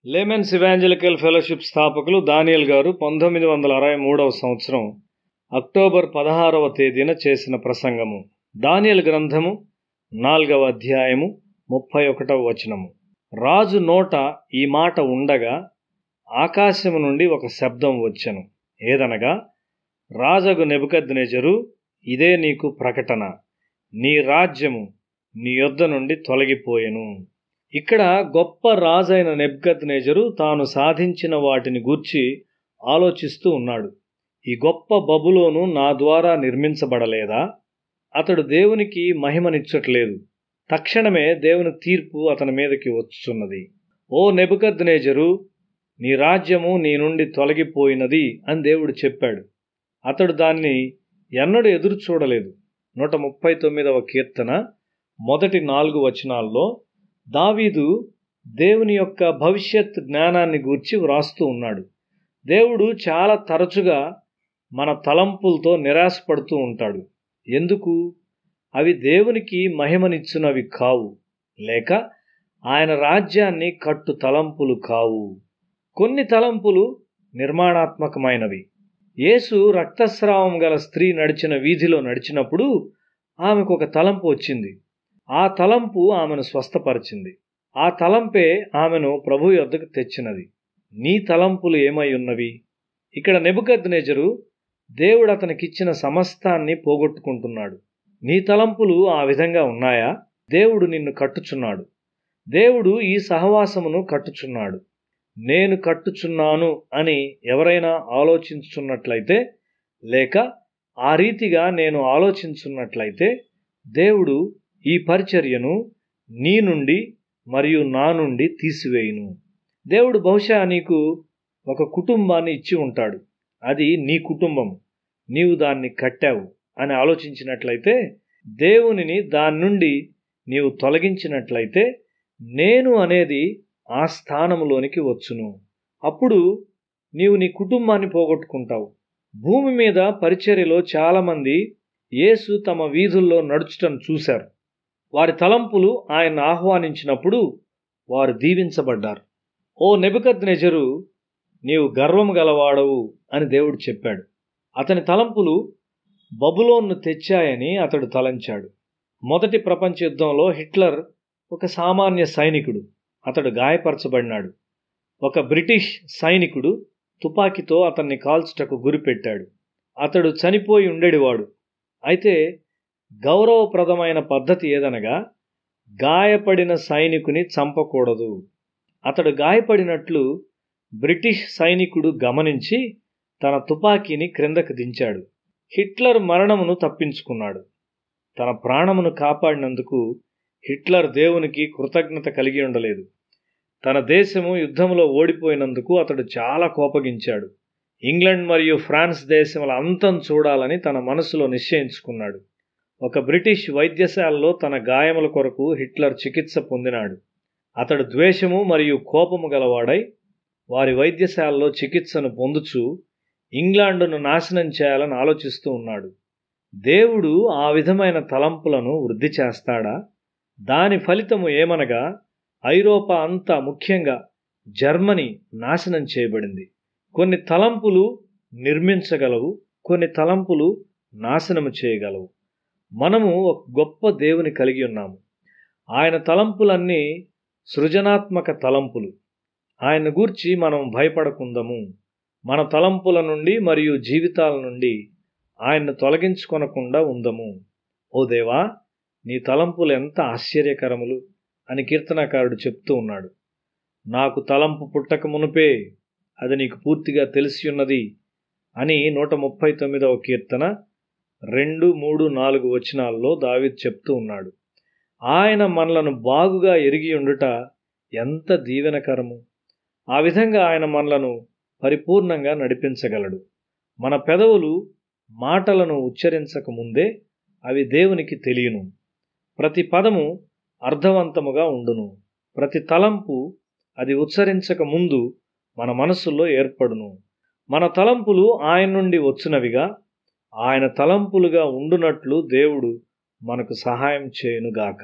Laymen's evangelical fellowship స్థాపకులు దానియేల్ గారు 1963వ సంవత్సరం అక్టోబర్ 16వ తేదీన చేసిన ప్రసంగము. దానియేల్ గ్రంథము 4వ అధ్యాయము 31వ వచనము. రాజు నోట ఈ మాట ఉండగా ఆకాశము నుండి ఒక శబ్దం వచ్చెను. ఏదనగా, రాజగు నెబుకద్నెజరు, ఇదే నీకు ప్రకటన, నీ రాజ్యము నీ యొద్ద నుండి తొలగిపోయెను. ఇక్కడ గొప్ప రాజైన నెబుకద్నెజరు తాను సాధించిన వాటిని గూర్చి ఆలోచిస్తూ ఉన్నాడు. ఈ గొప్ప బబులోను నా ద్వారా నిర్మించబడలేదా? అతడు దేవునికి మహిమనిచ్చట్లేదు. తక్షణమే దేవుని తీర్పు అతని మీదకి వచ్చుచున్నది. ఓ నెబుకద్నెజరు, నీ రాజ్యము నీ నుండి తొలగిపోయినది అని దేవుడు చెప్పాడు. అతడు దాన్ని ఎన్నడూ ఎదురు చూడలేదు. 139వ కీర్తన మొదటి 4 వచనాల్లో దావీదు దేవుని యొక్క భవిష్యత్ జ్ఞానాన్ని గూర్చి వ్రాస్తూ ఉన్నాడు. దేవుడు చాలా తరచుగా మన తలంపులతో నిరాశపడుతూ ఉంటాడు. ఎందుకు? అవి దేవునికి మహిమనిచ్చునవి కావు, లేక ఆయన రాజ్యాన్ని కట్టు తలంపులు కావు. కొన్ని తలంపులు నిర్మాణాత్మకమైనవి. యేసు రక్తస్రావం గల స్త్రీ నడిచిన వీధిలో నడిచినప్పుడు ఆమెకు ఒక తలంపు వచ్చింది. ఆ తలంపు ఆమెను స్వస్థపరిచింది. ఆ తలంపే ఆమెను ప్రభు యొద్దకు తెచ్చినది. నీ తలంపులు ఏమై ఉన్నవి? ఇక్కడ నెబుకద్నెజరు దేవుడు అతనికిచ్చిన సమస్తాన్ని పోగొట్టుకుంటున్నాడు. నీ తలంపులు ఆ విధంగా ఉన్నాయా? దేవుడు నిన్ను కట్టుచున్నాడు. దేవుడు ఈ సహవాసమును కట్టుచున్నాడు. నేను కట్టుచున్నాను అని ఎవరైనా ఆలోచించుచున్నట్లయితే, లేక ఆ రీతిగా నేను ఆలోచించున్నట్లయితే, దేవుడు ఈ పరిచర్యను నీ నుండి మరియు నా నుండి తీసివేయును. దేవుడు బహుశా నీకు ఒక కుటుంబాన్ని ఇచ్చి ఉంటాడు. అది నీ కుటుంబం, నీవు దాన్ని కట్టావు అని ఆలోచించినట్లయితే, దేవునిని దాని నుండి నీవు తొలగించినట్లయితే, నేను అనేది ఆ స్థానంలోనికి వచ్చును. అప్పుడు నీవు నీ కుటుంబాన్ని పోగొట్టుకుంటావు. భూమి మీద పరిచర్యలో చాలామంది యేసు తమ వీధుల్లో నడుచుటను చూశారు. వారి తలంపులు ఆయన ఆహ్వానించినప్పుడు వారు దీవించబడ్డారు. ఓ నెబుకద్నెజరు, నీవు గర్వం గలవాడవు అని దేవుడు చెప్పాడు. అతని తలంపులు బబులోన్ను తెచ్చాయని అతడు తలంచాడు. మొదటి ప్రపంచ యుద్ధంలో హిట్లర్ ఒక సామాన్య సైనికుడు. అతడు గాయపరచబడినాడు. ఒక బ్రిటిష్ సైనికుడు తుపాకీతో అతన్ని కాల్చుటకు గురిపెట్టాడు. అతడు చనిపోయి ఉండేవాడు. అయితే గౌరవప్రదమైన పద్ధతి ఏదనగా, గాయపడిన సైనికుని చంపకూడదు. అతడు గాయపడినట్లు బ్రిటిష్ సైనికుడు గమనించి తన తుపాకీని క్రిందకు దించాడు. హిట్లర్ మరణమును తప్పించుకున్నాడు. తన ప్రాణమును కాపాడినందుకు హిట్లర్ దేవునికి కృతజ్ఞత కలిగి ఉండలేదు. తన దేశము యుద్ధంలో ఓడిపోయినందుకు అతడు చాలా కోపగించాడు. ఇంగ్లండ్ మరియు ఫ్రాన్స్ దేశముల అంతం చూడాలని తన మనసులో నిశ్చయించుకున్నాడు. ఒక బ్రిటిష్ వైద్యశాలలో తన గాయముల కొరకు హిట్లర్ చికిత్స పొందినాడు. అతడు ద్వేషము మరియు కోపము గలవాడై వారి వైద్యశాలలో చికిత్సను పొందుచు ఇంగ్లాండును నాశనం చేయాలని ఆలోచిస్తూ ఉన్నాడు. దేవుడు ఆ విధమైన తలంపులను వృద్ధి చేస్తాడా? దాని ఫలితము ఏమనగా, ఐరోపా అంతా, ముఖ్యంగా జర్మనీ నాశనం చేయబడింది. కొన్ని తలంపులు నిర్మించగలవు, కొన్ని తలంపులు నాశనము చేయగలవు. మనము ఒక గొప్ప దేవుని కలిగి ఉన్నాము. ఆయన తలంపులన్నీ సృజనాత్మక తలంపులు. ఆయన గూర్చి మనం భయపడకుందాము. మన తలంపుల నుండి మరియు జీవితాల నుండి ఆయన్ను తొలగించుకొనకుండా ఉందము. ఓ దేవా, నీ తలంపులు ఎంత ఆశ్చర్యకరములు అని కీర్తనాకారుడు చెప్తూ ఉన్నాడు. నాకు తలంపు పుట్టక మునుపే అది నీకు పూర్తిగా తెలిసి ఉన్నది అని 139వ కీర్తన 2, 3, 4 వచనాల్లో దావీదు చెప్తూ ఉన్నాడు. ఆయన మనలను బాగుగా ఎరిగి ఉండుట ఎంత దీవెనకరము! ఆ విధంగా ఆయన మనలను పరిపూర్ణంగా నడిపించగలడు. మన పెదవులు మాటలను ఉచ్చరించక ముందే అవి దేవునికి తెలియను. ప్రతి పదము అర్థవంతముగా ఉండును. ప్రతి తలంపు అది ఉచ్చరించక ముందు మన మనస్సులో ఏర్పడును. మన తలంపులు ఆయన నుండి వచ్చినవిగా, ఆయన తలంపులుగా ఉండునట్లు దేవుడు మనకు సహాయం చేయునుగాక.